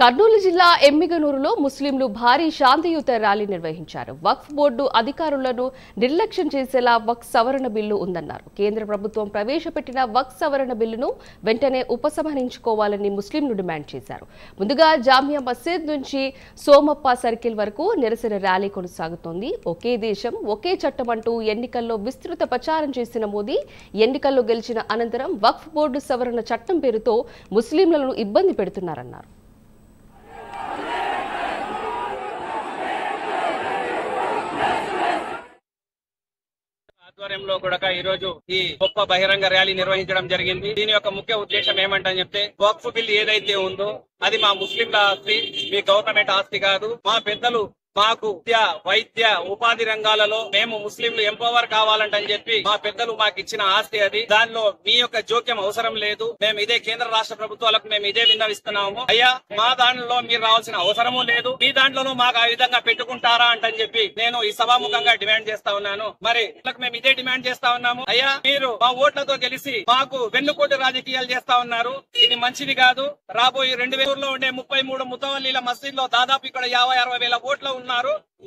కర్నూలు జిల్లా ఎమ్మిగనూరులో ముస్లింలు భారీ శాంతియుత ర్యాలీ నిర్వహించారు. వక్ఫ్ బోర్డు అధికారులను నిర్లక్ష్యం చేసేలా వక్ఫ్ సవరణ బిల్లు ఉందన్నారు. కేంద్ర ప్రభుత్వం ప్రవేశపెట్టిన వక్ఫ్ సవరణ బిల్లును వెంటనే ఉపసంహరించుకోవాలని ముస్లింలు డిమాండ్ చేశారు. ముందుగా జామియా మసీద్ నుంచి సోమప్ప సర్కిల్ వరకు నిరసన ర్యాలీ కొనసాగుతోంది. ఒకే దేశం ఒకే చట్టం అంటూ ఎన్నికల్లో విస్తృత ప్రచారం చేసిన మోదీ ఎన్నికల్లో గెలిచిన అనంతరం వక్ఫ్ బోర్డు సవరణ చట్టం పేరుతో ముస్లింలను ఇబ్బంది పెడుతున్నారన్నారు. ఆధ్వర్యంలో కూడా ఈ రోజు ఈ గొప్ప బహిరంగ ర్యాలీ నిర్వహించడం జరిగింది. దీని యొక్క ముఖ్య ఉద్దేశం ఏమంటే చెప్తే వక్ఫ్ బిల్ ఏదైతే ఉందో అది మా ముస్లింల ఆస్తి, మీ గవర్నమెంట్ ఆస్తి కాదు. మా పెద్దలు మాకు విద్య, వైద్య, ఉపాధి రంగాలలో మేము ముస్లింలు ఎంపవర్ కావాలంటని చెప్పి మా పెద్దలు మాకు ఇచ్చిన ఆస్తి అది. దానిలో మీ యొక్క జోక్యం అవసరం లేదు. మేము ఇదే కేంద్ర రాష్ట్ర ప్రభుత్వాలకు మేము ఇదే విన్నవిస్తున్నాము. అయ్యా, మా దాంట్లో మీరు రావాల్సిన అవసరము లేదు. మీ దాంట్లోనూ మాకు ఆ విధంగా పెట్టుకుంటారా అంటని చెప్పి నేను ఈ సభాముఖంగా డిమాండ్ చేస్తా ఉన్నాను. మరి మేము ఇదే డిమాండ్ చేస్తా ఉన్నాము. అయ్యా, మీరు మా ఓట్లతో గెలిచి మాకు వెన్నుకోటి రాజకీయాలు చేస్తా ఉన్నారు. ఇది మంచిది కాదు. రాబోయే 2000లో ఉండే 33 ముతవల్లీల మసీద్ లో దాదాపు ఇక్కడ 50-60 వేల ఓట్లు ఉన్నారు.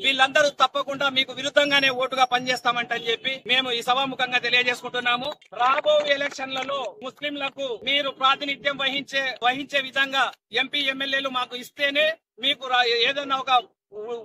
వీళ్ళందరూ తప్పకుండా మీకు విరుద్ధంగానే ఓటుగా పనిచేస్తామంటని చెప్పి మేము ఈ సభాముఖంగా తెలియజేసుకుంటున్నాము. రాబోయే ఎలక్షన్లలో ముస్లింలకు మీరు ప్రాతినిధ్యం వహించే విధంగా ఎంపీ ఎమ్మెల్యేలు మాకు ఇస్తేనే మీకు ఏదైనా ఒక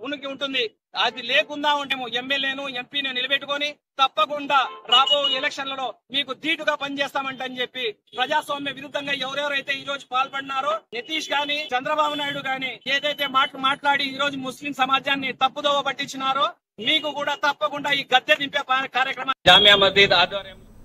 ఉనికి ఉంటుంది. అది లేకుండా ఉంటేమో ఎమ్మెల్యేను ఎంపీని నిలబెట్టుకొని తప్పకుండా రాబో ఎలక్షన్లలో మీకు ధీటుగా పనిచేస్తామంటని చెప్పి ప్రజాస్వామ్య విరుద్ధంగా ఎవరెవరైతే ఈ రోజు పాల్పడినారో నితీష్ గాని చంద్రబాబు నాయుడు గాని ఏదైతే మాట్లాడి ఈ రోజు ముస్లిం సమాజాన్ని తప్పుదోవ పట్టించినారో మీకు కూడా తప్పకుండా ఈ గద్దె దింపే కార్యక్రమం జామియా మసీద్ ఆధ్వర్యంలో